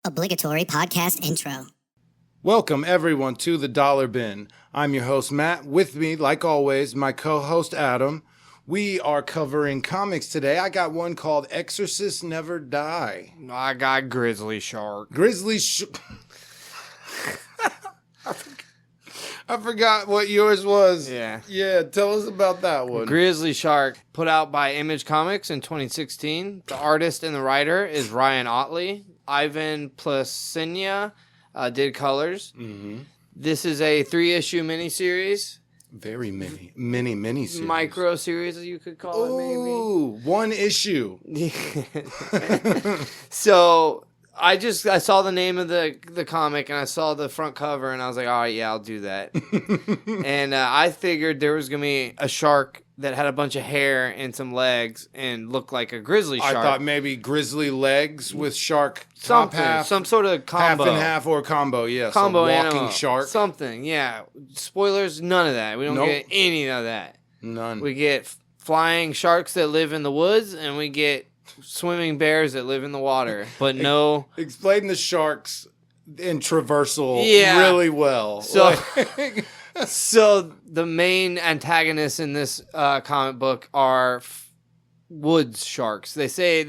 Obligatory podcast intro. Welcome, everyone, to the Dollar Bin. I'm your host, Matt. With me, like always, my co-host, Adam. We are covering comics today. I got one called Exorcist Never Die. I got Grizzly Shark. Grizzly Shark. I forgot what yours was. Yeah, tell us about that one. Grizzly Shark, put out by Image Comics in 2016. The artist and the writer is Ryan Otley. Ivan Plasinia did colors. Mm-hmm. This is a 3-issue miniseries. Very mini series. Micro series, you could call it, maybe. Ooh, one issue. So I saw the name of the comic and I saw the front cover and I was like, all right, yeah, I'll do that. And I figured there was going to be a shark that had a bunch of hair and some legs and looked like a grizzly shark. I thought maybe grizzly legs with shark something, top half. some sort of combo. Half and half or combo, yes. Combo a walking animal. shark. Something, yeah. Spoilers, none of that. We don't get any of that. None. We get flying sharks that live in the woods and we get swimming bears that live in the water. But no... Explain the sharks in traversal really well. So... So the main antagonists in this comic book are woods sharks. They say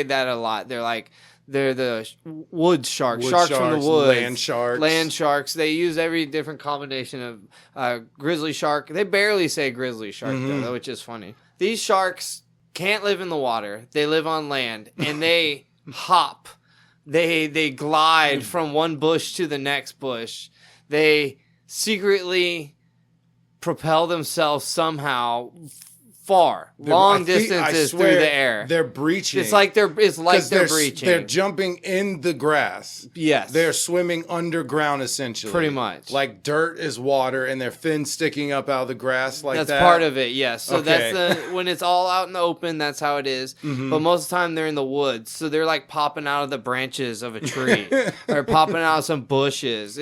that a lot. They're the woods sharks, sharks from the woods, land sharks. They use every different combination of grizzly shark. They barely say grizzly shark though, which is funny. These sharks can't live in the water. They live on land and they hop. They glide from one bush to the next bush. They secretly propel themselves somehow long distances through the air. They're breaching. It's like they're breaching. They're jumping in the grass. Yes. They're swimming underground, essentially. Pretty much. Like dirt is water, and their fins sticking up out of the grass like that. That's part of it, yes. So that's when it's all out in the open, that's how it is. Mm-hmm. But most of the time, they're in the woods. So they're like popping out of the branches of a tree. Or popping out of some bushes.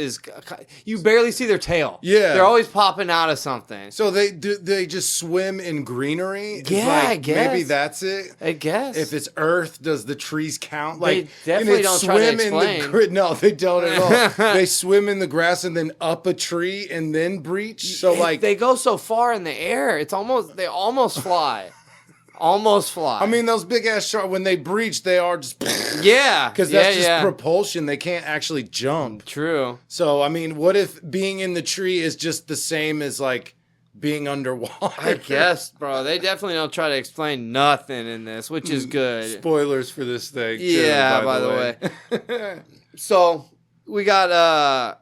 You barely see their tail. Yeah. They're always popping out of something. So they just swim in greenery? Yeah, I guess. Maybe that's it. I guess. If it's earth, does the trees count? They definitely don't try to explain. No, they don't at all. They swim in the grass and then up a tree and then breach. So they go so far in the air, they almost fly. Almost fly. I mean, those big ass sharks, when they breach, they are just because that's just propulsion. They can't actually jump. True. So I mean, what if being in the tree is just the same as like being underwater? I guess, bro. They definitely don't try to explain nothing in this, which is good. Spoilers for this thing. Yeah, by the way. So we got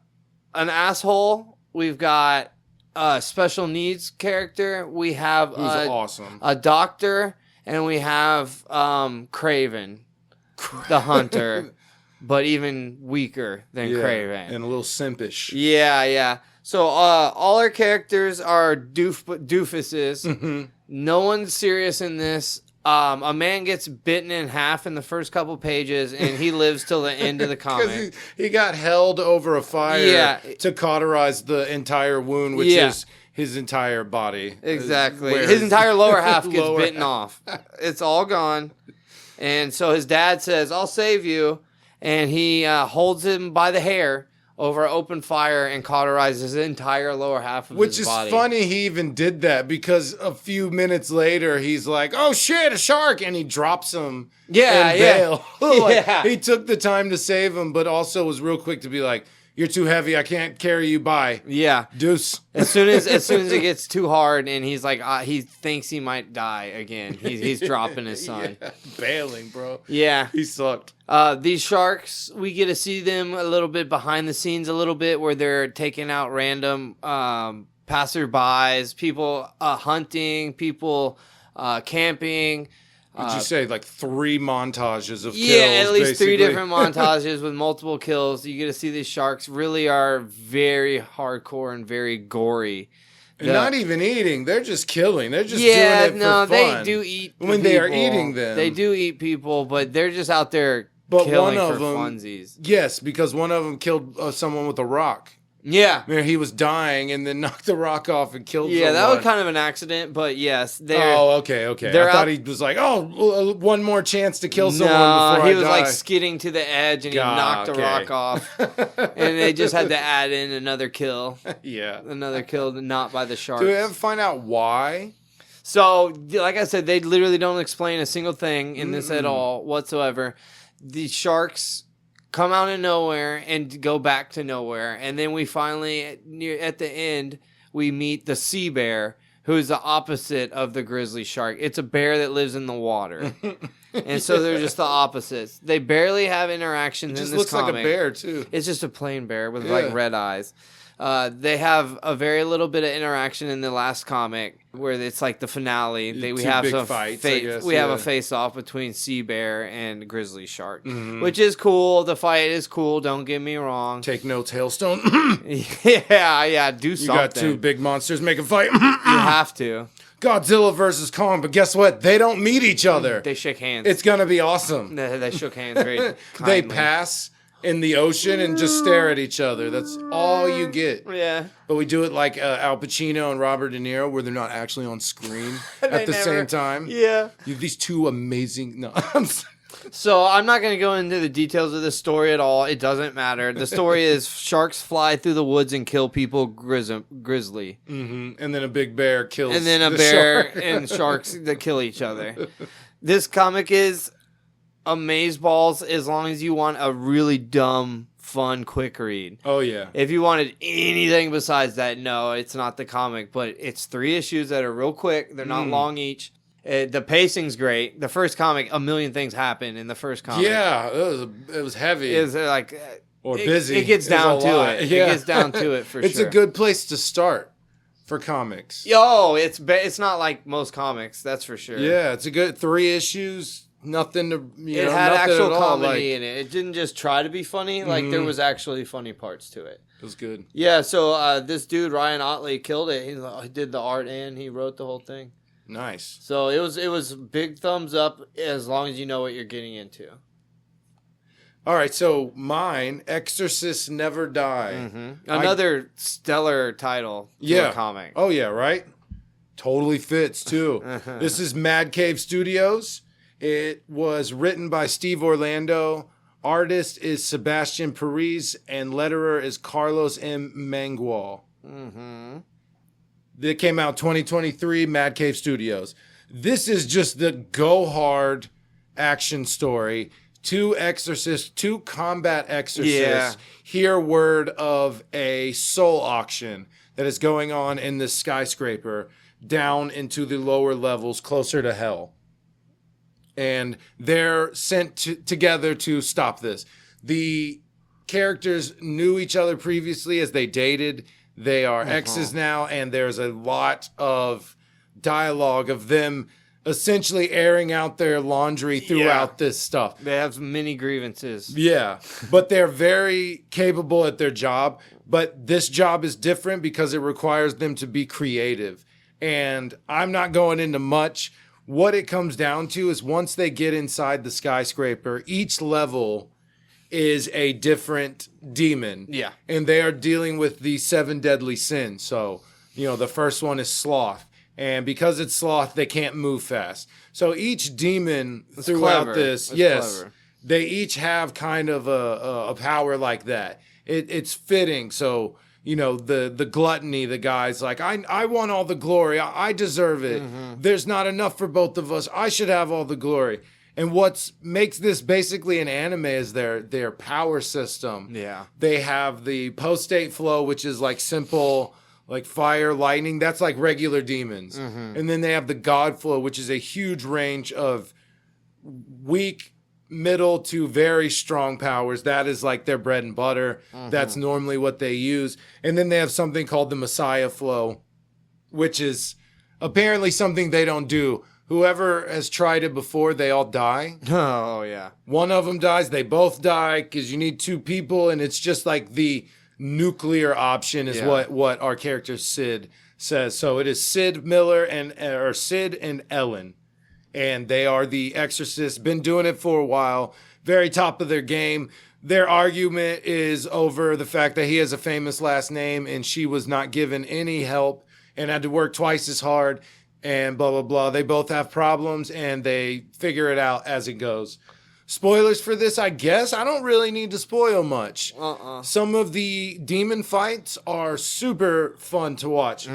an asshole. We've got a special needs character. We have who's awesome. A doctor, and we have Craven, the hunter, but even weaker than Craven. And a little simpish. Yeah. So all our characters are doofuses. Mm-hmm. No one's serious in this. A man gets bitten in half in the first couple pages, and he lives till the end of the comic. He got held over a fire to cauterize the entire wound, which is his entire body. Exactly. His entire lower half gets bitten off. It's all gone. And so his dad says, I'll save you. And he holds him by the hair over open fire and cauterizes his entire lower half of his body. Which is funny he even did that because a few minutes later he's like, oh shit, a shark, and he drops him and bail. He took the time to save him, but also was real quick to be like, you're too heavy, I can't carry you by. Yeah. Deuce. As soon as it gets too hard and he's like, he thinks he might die again. He's dropping his son. Yeah. Bailing, bro. Yeah. He sucked. These sharks, we get to see them a little bit behind the scenes a little bit where they're taking out random passerbys, people hunting, people camping. Would you say like 3 montages of kills? Yeah, at least basically. 3 different montages with multiple kills. You get to see these sharks really are very hardcore and very gory. And not even eating; they're just killing. They're just doing it for fun. They do eat when they are eating them. They do eat people, but they're just out there killing one of for them, funsies. Yes, because one of them killed someone with a rock. Yeah. Where he was dying and then knocked the rock off and killed someone. Yeah, that was kind of an accident, but yes. Okay. I thought he was like, one more chance to kill someone before he I was die. like skidding to the edge and he knocked the rock off. And they just had to add in another kill. Yeah. Another kill not by the sharks. Do we ever find out why? So, like I said, they literally don't explain a single thing in this at all whatsoever. The sharks come out of nowhere and go back to nowhere. And then we finally, at the end, we meet the sea bear, who is the opposite of the grizzly shark. It's a bear that lives in the water. And so they're just the opposites. They barely have interactions in this comic. It just looks like a bear, too. It's just a plain bear with like red eyes. They have a very little bit of interaction in the last comic where it's like the finale. We have big some fights, we have a face off between Sea Bear and Grizzly Shark, which is cool. The fight is cool. Don't get me wrong. Take notes, Hailstone. yeah. Do something. You got two big monsters make a fight. You have to. Godzilla versus Kong, but guess what? They don't meet each other. They shake hands. It's gonna be awesome. They shook hands very kindly. They pass in the ocean and just stare at each other. That's all you get. Yeah. But we do it like Al Pacino and Robert De Niro, where they're not actually on screen at the same time. Yeah. You have these two amazing... No, So I'm not going to go into the details of this story at all. It doesn't matter. The story is sharks fly through the woods and kill people grizzly. And then a big bear kills and then a bear and sharks that kill each other. This comic is amazeballs as long as you want a really dumb, fun, quick read. Oh, yeah. If you wanted anything besides that, no, it's not the comic. But it's 3 issues that are real quick. They're not long each. The pacing's great. The first comic, a million things happen in the first comic. Yeah, it was heavy. It's like... Or busy. It gets down to it. Yeah. It gets down to it for it's sure. It's a good place to start for comics. It's not like most comics, that's for sure. Yeah, it's a good 3 issues. Nothing to it had actual comedy in it. It didn't just try to be funny. Like there was actually funny parts to it. It was good. Yeah. So this dude Ryan Otley killed it. He did the art and he wrote the whole thing. Nice. So it was big thumbs up as long as you know what you're getting into. All right. So mine, Exorcists Never Die. Another stellar title to a comic. Oh yeah, right. Totally fits too. This is Mad Cave Studios. It was written by Steve Orlando. Artist is Sebastian Perez, and letterer is Carlos M. Mangual. That came out 2023, Mad Cave Studios. This is just the go hard action story. 2 exorcists, 2 combat exorcists hear word of a soul auction that is going on in this skyscraper down into the lower levels closer to hell. And they're sent together to stop this. The characters knew each other previously as they dated. They are exes now, and there's a lot of dialogue of them essentially airing out their laundry throughout this stuff. They have many grievances. Yeah, but they're very capable at their job. But this job is different because it requires them to be creative. And I'm not going into much. What it comes down to is once they get inside the skyscraper, each level is a different demon. Yeah. And they are dealing with the 7 deadly sins. So, the first one is sloth. And because it's sloth, they can't move fast. So each demon throughout this, they each have kind of a power like that. It's fitting. So, the gluttony, the guy's like, I want all the glory. I deserve it. There's not enough for both of us. I should have all the glory. And what makes this basically an anime is their power system. Yeah. They have the post-state flow, which is like simple, like fire, lightning. That's like regular demons. And then they have the God flow, which is a huge range of weak, middle to very strong powers. That is like their bread and butter. That's normally what they use. And then they have something called the Messiah flow, which is apparently something they don't do. Whoever has tried it before, they all die. Oh, yeah. One of them dies, they both die because you need 2 people, and it's just like the nuclear option is what our character Sid says. So it is Sid Miller or Sid and Ellen. And they are the exorcists, been doing it for a while, very top of their game. their argument is over the fact that he has a famous last name and she was not given any help and had to work twice as hard and blah, blah, blah. They both have problems and they figure it out as it goes. Spoilers for this, I guess. I don't really need to spoil much. Some of the demon fights are super fun to watch.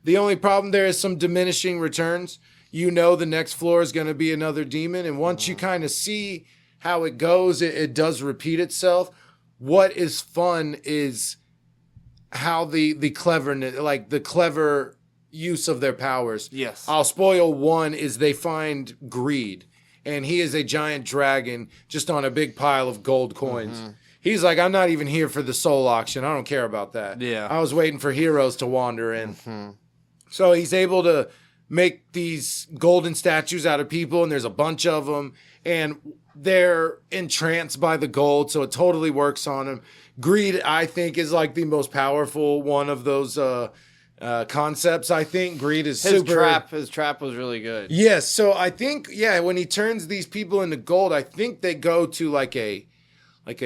The only problem there is some diminishing returns. You know the next floor is going to be another demon. And once you kind of see how it goes, it does repeat itself. What is fun is how the cleverness, like the clever use of their powers. Yes. I'll spoil one is they find Greed. And he is a giant dragon just on a big pile of gold coins. He's like, I'm not even here for the soul auction. I don't care about that. Yeah. I was waiting for heroes to wander in. So he's able to make these golden statues out of people, and there's a bunch of them. And they're entranced by the gold, so it totally works on them. Greed, I think, is like the most powerful one of those concepts. I think Greed is super. His trap was really good. Yes, so I think when he turns these people into gold, I think they go to like a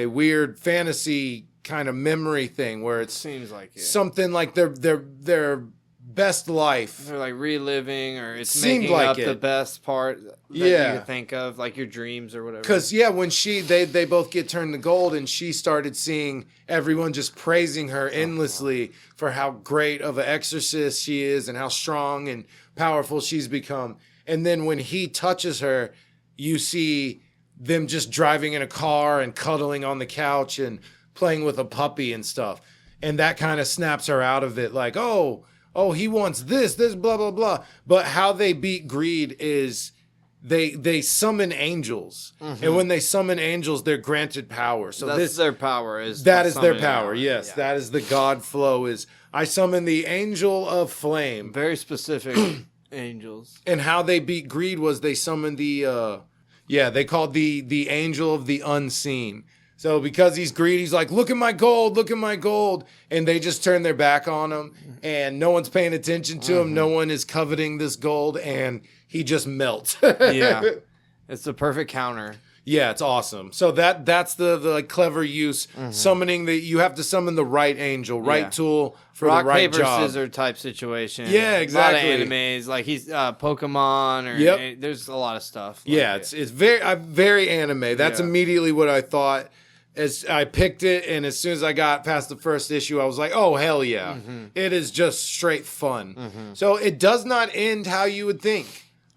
weird fantasy kind of memory thing where it seems like something like their best life. They're like reliving, or it's Seemed making like up it. the best part that you can think of, like your dreams or whatever. Because when they both get turned to gold, and she started seeing everyone just praising her endlessly for how great of an exorcist she is and how strong and powerful she's become. And then when he touches her, you see them just driving in a car and cuddling on the couch and playing with a puppy and stuff. And that kind of snaps her out of it, like, oh, he wants this, blah, blah, blah. But how they beat Greed is they summon angels. And when they summon angels, they're granted power. So that's their power. That is their power, yes. Yeah. That is the God flow is, I summon the angel of flame. Very specific angels. And how they beat Greed was they summoned they called the angel of the unseen. So because he's greedy, he's like, look at my gold. And they just turn their back on him, and no one's paying attention to him. No one is coveting this gold, and he just melts. It's the perfect counter. Yeah, it's awesome. So that's the like clever use. Summoning you have to summon the right angel, right tool for Rock, the right paper, job. scissors type situation. Yeah, exactly. A lot of animes, like he's Pokemon, or there's a lot of stuff. It's very anime. That's immediately what I thought. As I picked it, and as soon as I got past the first issue, I was like, oh, hell yeah. It is just straight fun. So it does not end how you would think.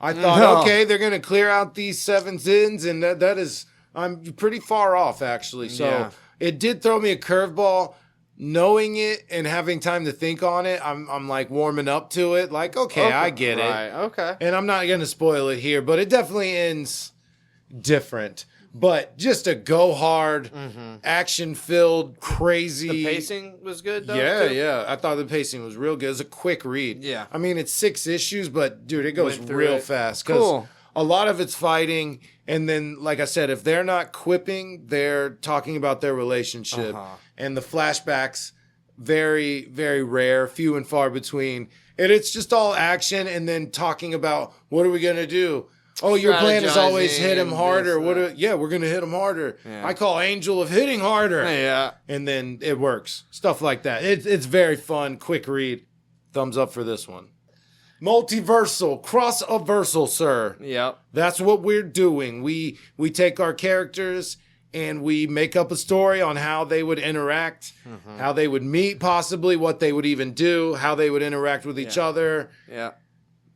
I thought, okay, they're going to clear out these 7 sins, and that is, I'm pretty far off, actually. So it did throw me a curveball. Knowing it and having time to think on it, I'm like warming up to it. Like, okay, I get it. Okay. And I'm not going to spoil it here, but it definitely ends different. But just a go hard, action-filled, crazy. The pacing was good, though? Yeah. I thought the pacing was real good. It's a quick read. Yeah. I mean, it's 6 issues, but, dude, it goes real fast. Cool. A lot of it's fighting, and then, like I said, if they're not quipping, they're talking about their relationship. And the flashbacks, very, very rare, few and far between. And it's just all action, and then talking about, what are we going to do? Oh, your plan is always hit him harder. We're going to hit him harder. Yeah. I call Angel of hitting harder. Yeah. And then it works. Stuff like that. It's very fun, quick read. Thumbs up for this one. Multiversal, cross-aversal, sir. Yep. That's what we're doing. We take our characters and we make up a story on how they would interact, how they would meet possibly, what they would even do, how they would interact with each other. Yeah.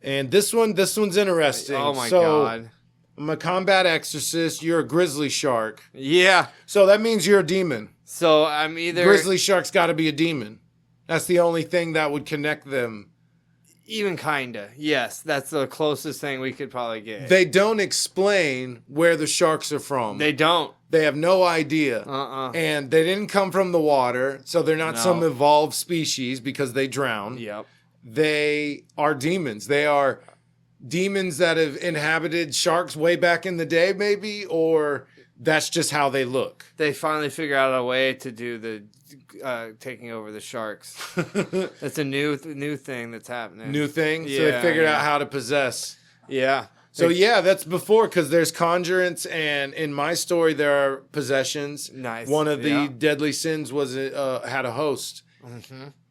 And this one's interesting. Oh my God. I'm a combat exorcist. You're a grizzly shark. Yeah. So that means you're a demon. So I'm either... Grizzly shark's got to be a demon. That's the only thing that would connect them. Even kinda. Yes, that's the closest thing we could probably get. They don't explain where the sharks are from. They don't. They have no idea. And they didn't come from the water, so they're not some evolved species because they drown. Yep. They are demons. They are demons that have inhabited sharks way back in the day, maybe, or that's just how they look. They finally figure out a way to do the taking over the sharks. That's a new thing that's happening. New thing? So they figured out how to possess. Yeah. So yeah, that's before, because there's conjurance, and in my story there are possessions. Nice. One of the deadly sins was had a host.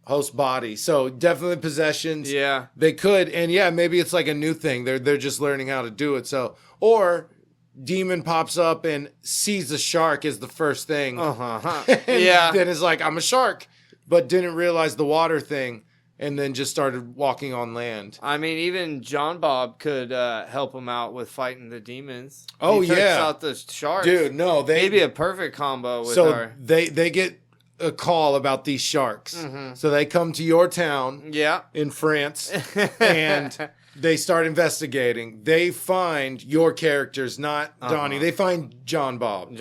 Host body. So definitely possessions. Yeah. They could, and yeah, maybe it's like a new thing. They're just learning how to do it. So, or demon pops up and sees a shark as the first thing. Yeah. Then is like, I'm a shark, but didn't realize the water thing, and then just started walking on land. I mean, even John Bob could help him out with fighting the demons. Oh, he takes yeah. out the sharks. Dude, no, maybe a perfect combo with so our... they get a call about these sharks. So they come to your town in France, and they start investigating. They find your characters, not Donnie. They find John Bob.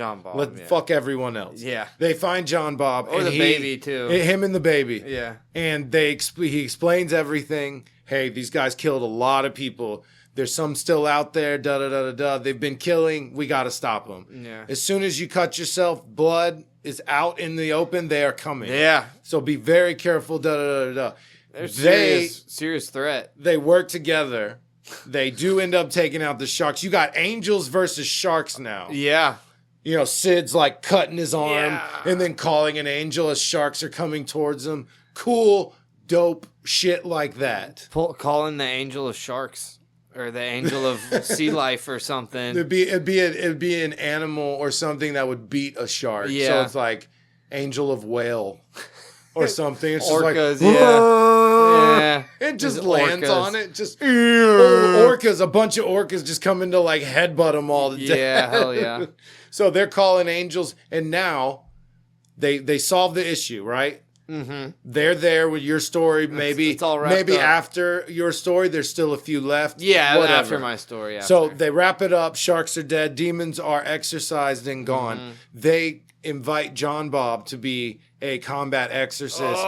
Fuck everyone else. Yeah. They find John Bob. Or and the baby, too. Him and the baby. Yeah. And he explains everything. Hey, these guys killed a lot of people. There's some still out there. Da-da-da-da-da. They've been killing. We got to stop them. Yeah. As soon as you cut yourself, blood is out in the open. They are coming. Yeah. So be very careful. Da-da-da-da-da. There's serious threat. They work together. They do end up taking out the sharks. You got angels versus sharks now. Yeah. You know, Sid's like cutting his arm and then calling an angel as sharks are coming towards him. Cool, dope shit like that. Calling the angel of sharks. Or the angel of sea life or something. It'd be an animal or something that would beat a shark. Yeah. So it's like angel of whale or something. It's orcas, just like, yeah. It just Orcas. lands on it. Just orcas, a bunch of orcas just come in to like headbutt them all the day. Yeah, hell yeah. So they're calling angels, and now they solve the issue, right? They're there with your story. Maybe it's all wrapped up. After your story, there's still a few left. Yeah, whatever. after my story. After. So they wrap it up. Sharks are dead. Demons are exorcised and gone. They invite John Bob to be a combat exorcist.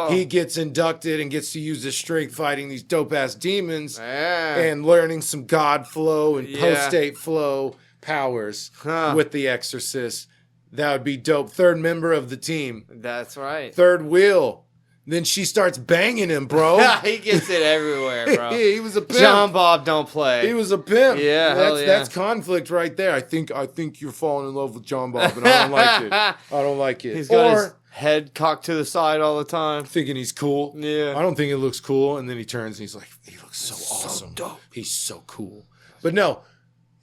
He gets inducted and gets to use his strength fighting these dope-ass demons and learning some God flow and post-state flow powers with the exorcist. That would be dope. Third member of the team. That's right. Third wheel. Then she starts banging him, bro. He gets it everywhere, bro. He was a pimp. John Bob don't play. He was a pimp. Yeah, that's conflict right there. I think you're falling in love with John Bob, and I don't like it. I don't like it. He's got his head cocked to the side all the time. Thinking he's cool. Yeah. I don't think it looks cool. And then he turns and he's like, he looks so awesome. Dope. He's so cool. But no.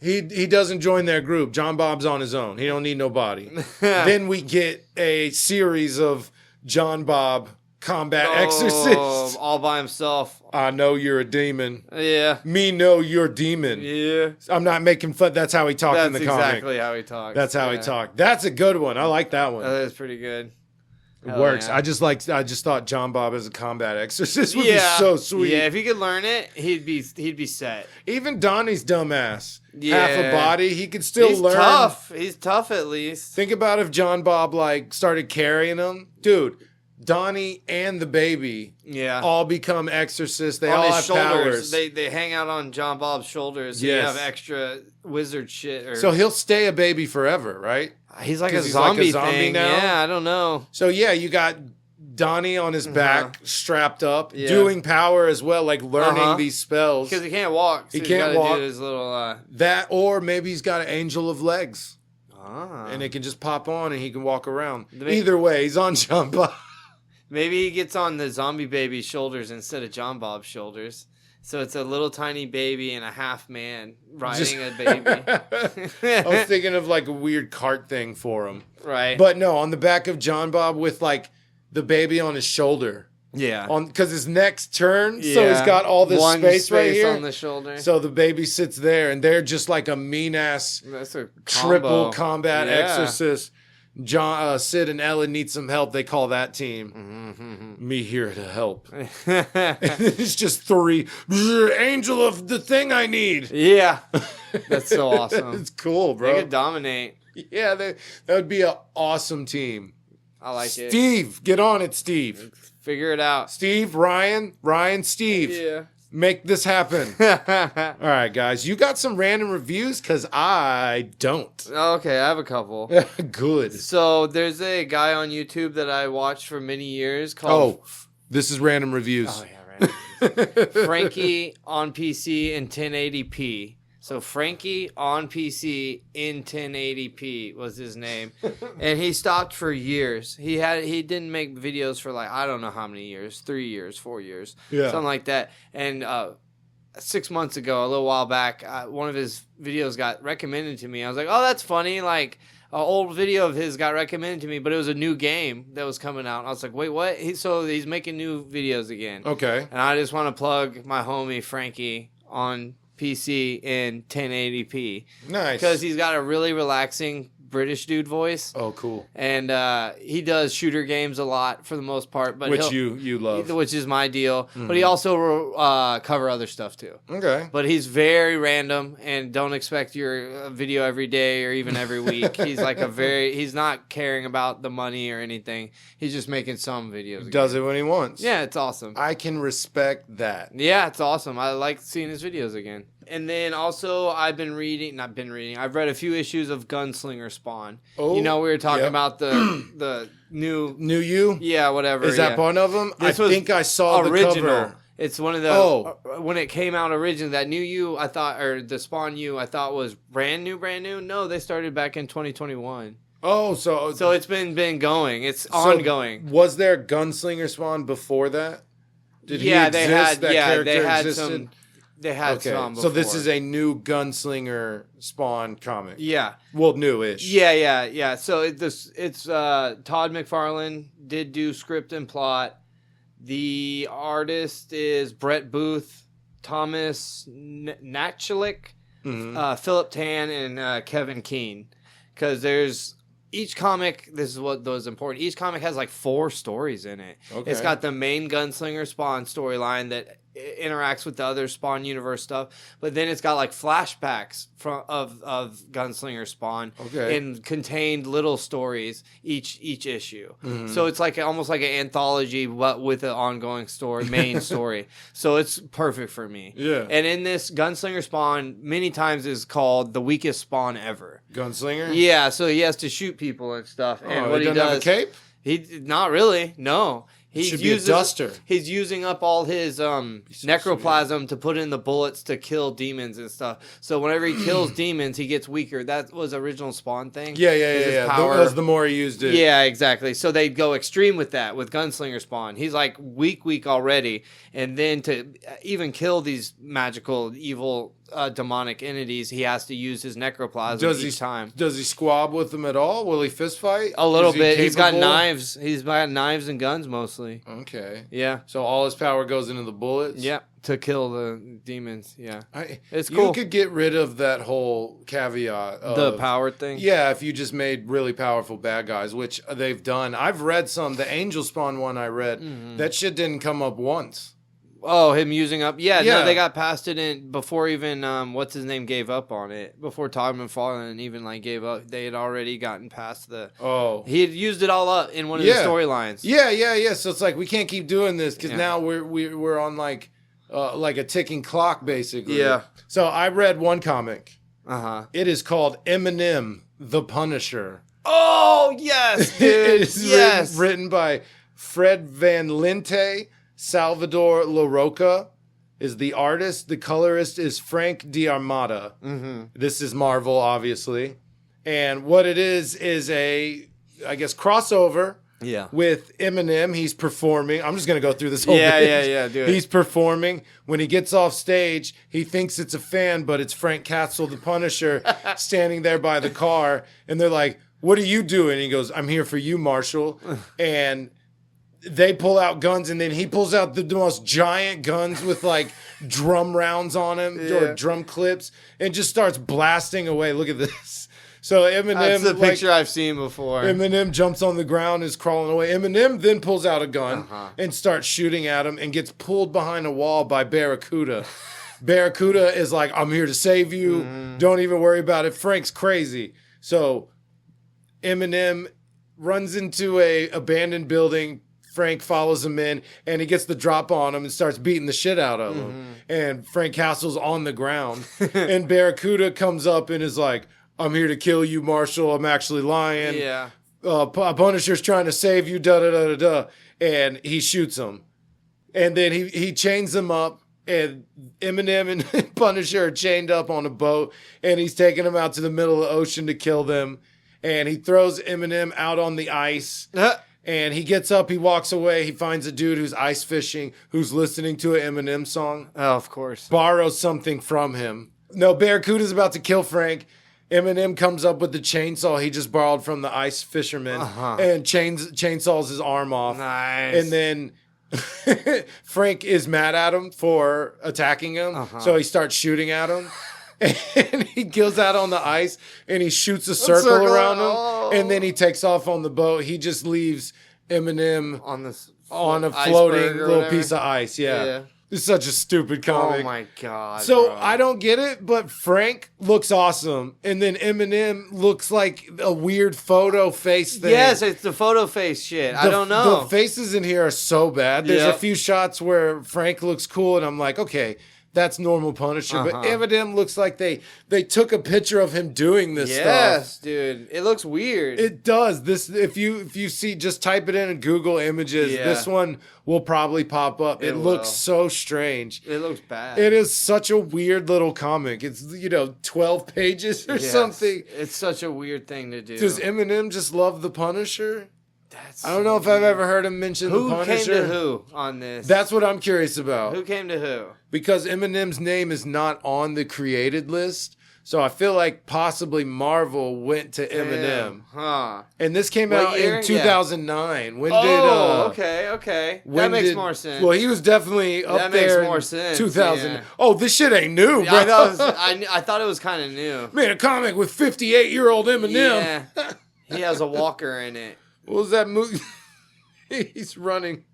He doesn't join their group. John Bob's on his own. He don't need nobody. Then we get a series of John Bob combat exorcists. All by himself. I know you're a demon. Yeah. Me know you're a demon. Yeah. I'm not making fun. That's how he talked in the comic. That's exactly how he talks. That's how he talked. That's a good one. I like that one. That is pretty good. It works. Yeah. I just thought John Bob as a combat exorcist would be so sweet. Yeah, if he could learn it, he'd be set. Even Donnie's dumbass. Yeah. Half a body, he could still learn. He's tough at least. Think about if John Bob like started carrying him. Dude, Donnie and the baby all become exorcists. They all have powers. They hang out on John Bob's shoulders. So you have extra wizard shit. So he'll stay a baby forever, right? He's like a zombie thing now. Yeah, I don't know. So yeah, you got Donnie on his back, strapped up, doing power as well, like learning these spells. Because he can't walk. So he can't walk. Do his little, that, or maybe he's got an angel of legs. And it can just pop on and he can walk around. Either way, he's on John Bob. Maybe he gets on the zombie baby's shoulders instead of John Bob's shoulders. So it's a little tiny baby and a half man riding a baby. I was thinking of like a weird cart thing for him. Right. But no, on the back of John Bob with like the baby on his shoulder. Yeah. Because his neck's turned, so he's got all this space right here. On the shoulder. So the baby sits there, and they're just like a mean-ass triple combat exorcist. Sid and Ellen need some help. They call that team. Me here to help. It's just three. Angel of the thing I need. Yeah. That's so awesome. It's cool, bro. They could dominate. Yeah, that would be an awesome team. I like it. Steve, get on it, Steve. Figure it out. Steve, Ryan, Steve. Yeah. Make this happen. All right, guys. You got some random reviews? Because I don't. Okay, I have a couple. Good. So there's a guy on YouTube that I watched for many years called... this is random reviews. Oh, yeah, random reviews. Frankie on PC in 1080p. So Frankie on PC in 1080p was his name, and he stopped for years. He didn't make videos for like I don't know how many years, 3 years, 4 years, something like that. And 6 months ago, a little while back, one of his videos got recommended to me. I was like, oh, that's funny. Like, an old video of his got recommended to me, but it was a new game that was coming out. And I was like, wait, what? So he's making new videos again. Okay. And I just want to plug my homie Frankie on PC in 1080p. Nice. Because he's got a really relaxing British dude voice. Oh, cool. And he does shooter games a lot for the most part. But which you love. Which is my deal. Mm-hmm. But he also cover other stuff too. Okay. But he's very random and don't expect your video every day or even every week. He's like he's not caring about the money or anything. He's just making some videos. He does it when he wants. Yeah, it's awesome. I can respect that. Yeah, it's awesome. I like seeing his videos again. And then also I've read a few issues of Gunslinger Spawn. Oh, we were talking about the new you? Yeah, whatever. Is that one of them? I think I saw original. The cover. It's one of the when it came out originally, that new you I thought, or the Spawn you I thought was brand new. No, they started back in 2021. Oh, so it's been going. It's ongoing. Was there Gunslinger Spawn before that? Did he exist? They had existed? They had some before. So this is a new Gunslinger Spawn comic. Yeah. Well, newish. Yeah. So it's Todd McFarlane did do script and plot. The artist is Brett Booth, Thomas Nachalik, Philip Tan, and Kevin Keane. Because there's each comic, this is what was important, each comic has like 4 stories in it. Okay. It's got the main Gunslinger Spawn storyline that interacts with the other Spawn universe stuff, but then it's got like flashbacks of Gunslinger Spawn, and contained little stories each issue. Mm-hmm. So it's like almost like an anthology, but with an ongoing main story. So it's perfect for me. Yeah. And in this, Gunslinger Spawn many times is called the weakest Spawn ever. Gunslinger? Yeah. So he has to shoot people and stuff. And what he doesn't have a cape? He not really. No. He should be a duster. He's using up all his necroplasm to put in the bullets to kill demons and stuff. So whenever he kills demons, he gets weaker. That was original Spawn thing. Yeah. Power. The more he used it. Yeah, exactly. So they go extreme with that with Gunslinger Spawn. He's like weak already, and then to even kill these magical evil demonic entities, he has to use his necroplasm each time. Does he squab with them at all? Will he fist fight? A little bit. He's got knives. He's got knives and guns mostly. Okay. Yeah. So all his power goes into the bullets? Yeah. To kill the demons. Yeah. It's cool. You could get rid of that whole caveat of the power thing. Yeah, if you just made really powerful bad guys, which they've done. I've read some. The Angel Spawn one I read, that shit didn't come up once. Oh, him using up? Yeah, no, they got past it in before even what's his name gave up on it. Before Todd McFarlane even like gave up, they had already gotten past the. Oh, he had used it all up in one of the storylines. Yeah. So it's like we can't keep doing this because now we're on like a ticking clock basically. Yeah. So I read one comic. It is called Eminem, the Punisher. Oh yes, dude. It is written by Fred Van Linte. Salvador LaRocca is the artist. The colorist is Frank D'Armata. Mm-hmm. This is Marvel, obviously. And what it is a, I guess, crossover with Eminem. He's performing. I'm just going to go through this whole thing. Yeah, do it. He's performing. When he gets off stage, he thinks it's a fan, but it's Frank Castle, the Punisher, standing there by the car. And they're like, what are you doing? And he goes, I'm here for you, Marshall. And they pull out guns, and then he pulls out the most giant guns with like drum rounds on them or drum clips, and just starts blasting away. Look at this. So Eminem, that's the picture I've seen before. Eminem jumps on the ground, is crawling away. Eminem then pulls out a gun and starts shooting at him, and gets pulled behind a wall by Barracuda. Barracuda is like, I'm here to save you. Don't even worry about it. Frank's crazy. So Eminem runs into a abandoned building. Frank follows him in, and he gets the drop on him and starts beating the shit out of him. And Frank Castle's on the ground. And Barracuda comes up and is like, I'm here to kill you, Marshall. I'm actually lying. Yeah. Punisher's trying to save you, da-da-da-da-da. And he shoots him. And then he chains him up, and Eminem and Punisher are chained up on a boat, and he's taking them out to the middle of the ocean to kill them. And he throws Eminem out on the ice. And he gets up, he walks away, he finds a dude who's ice fishing, who's listening to an Eminem song. Oh, of course. Borrows something from him. No, Barracuda's about to kill Frank. Eminem comes up with the chainsaw he just borrowed from the ice fisherman and chainsaws his arm off. Nice. And then Frank is mad at him for attacking him, so he starts shooting at him. And he goes out on the ice and he shoots a circle around him, and then he takes off on the boat. He just leaves Eminem on a floating little piece of ice. Yeah. It's such a stupid comic. Oh my God. So bro. I don't get it, but Frank looks awesome. And then Eminem looks like a weird photo face thing. Yes, it's the photo face shit. I don't know. The faces in here are so bad. There's a few shots where Frank looks cool, and I'm like, okay, that's normal Punisher. But Eminem looks like they took a picture of him doing this stuff. Yes, dude. It looks weird. It does. This if you see, just type it in Google Images. Yeah. This one will probably pop up. It looks so strange. It looks bad. It is such a weird little comic. It's 12 pages or something. It's such a weird thing to do. Does Eminem just love the Punisher? I don't know if I've ever heard him mention the Punisher. Who came to who on this? That's what I'm curious about. Who came to who? Because Eminem's name is not on the created list. So I feel like possibly Marvel went to Eminem. Huh. And this came out in 2009. When okay. That makes more sense. Well, he was definitely up there. That makes more sense. 2000. Yeah. Oh, this shit ain't new, bro. I thought it was kind of new. Man, a comic with 58-year-old Eminem. Yeah. He has a walker in it. What was that movie? He's running.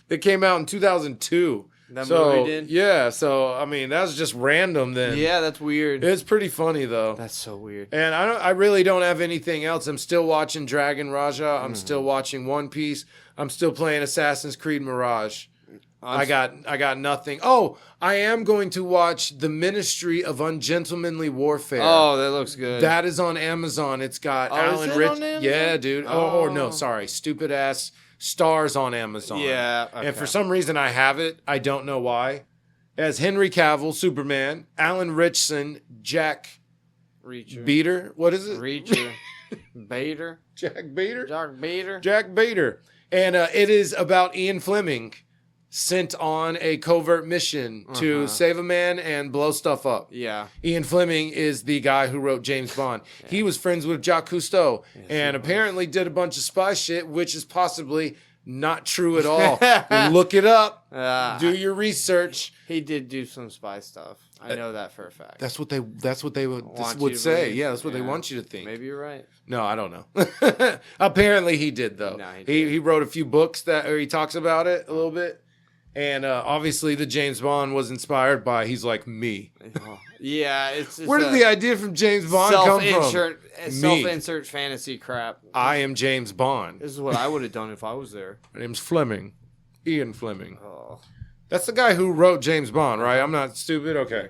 That came out in 2002. That movie did? Yeah, so, I mean, that's just random then. Yeah, that's weird. It's pretty funny, though. That's so weird. And I really don't have anything else. I'm still watching Dragon Raja. I'm still watching One Piece. I'm still playing Assassin's Creed Mirage. I got nothing. Oh, I am going to watch The Ministry of Ungentlemanly Warfare. Oh, that looks good. That is on Amazon. It's got Alan Rich. Yeah, dude. Oh, no, sorry. Stupid ass Stars on Amazon. Yeah. Okay. And for some reason I have it. I don't know why. As Henry Cavill, Superman, Alan Richson, Jack Reacher. Beater. What is it? Reacher. Bader. Jack Bader? Jack Bader. And it is about Ian Fleming sent on a covert mission to save a man and blow stuff up. Yeah. Ian Fleming is the guy who wrote James Bond. Yeah. He was friends with Jacques Cousteau and apparently did a bunch of spy shit, which is possibly not true at all. Look it up. Do your research. He did do some spy stuff. I know that for a fact. That's what they would say. Yeah, that's what they want you to think. Maybe you're right. No, I don't know. Apparently he did, though. No, he wrote a few books or he talks about it a little bit. And obviously the James Bond was inspired by, he's like, me. Yeah. It's Where did the idea from James Bond come from? Self-insert fantasy crap. I am James Bond. This is what I would have done if I was there. My name's Fleming. Ian Fleming. Oh. That's the guy who wrote James Bond, right? I'm not stupid? Okay.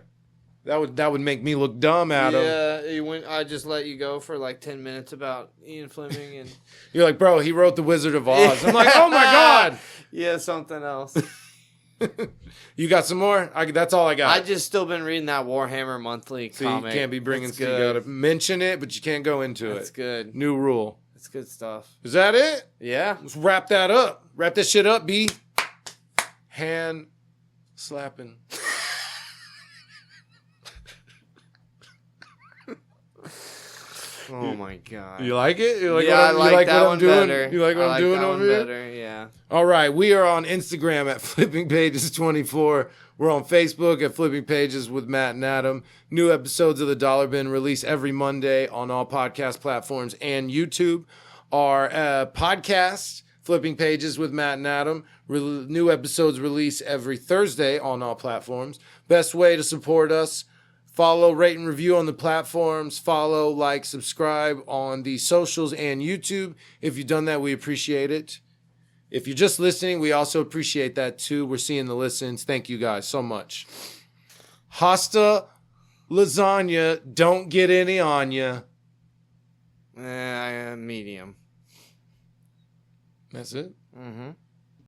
That would make me look dumb, Adam. Yeah, I just let you go for like 10 minutes about Ian Fleming. And you're like, bro, he wrote The Wizard of Oz. I'm like, oh my God. Yeah, something else. You got some more? That's all I got. I just still been reading that Warhammer Monthly comic. You can't be bringing stuff. You gotta mention it, but you can't go into it. That's good. New rule. That's good stuff. Is that it? Yeah. Let's wrap that up. Wrap this shit up, B. Hand slapping. Oh my God. You like it? You like I like that what one I'm doing? better. You like what I'm doing over here? Better, yeah. All right. We are on Instagram at Flipping Pages 24. We're on Facebook at Flipping Pages with Matt and Adam. New episodes of The Dollar Bin release every Monday on all podcast platforms and YouTube. Our podcast, Flipping Pages with Matt and Adam, new episodes release every Thursday on all platforms. Best way to support us: follow, rate, and review on the platforms. Follow, like, subscribe on the socials and YouTube. If you've done that, we appreciate it. If you're just listening, we also appreciate that too. We're seeing the listens. Thank you guys so much. Hasta lasagna. Don't get any on ya. Medium. That's it? Mm-hmm.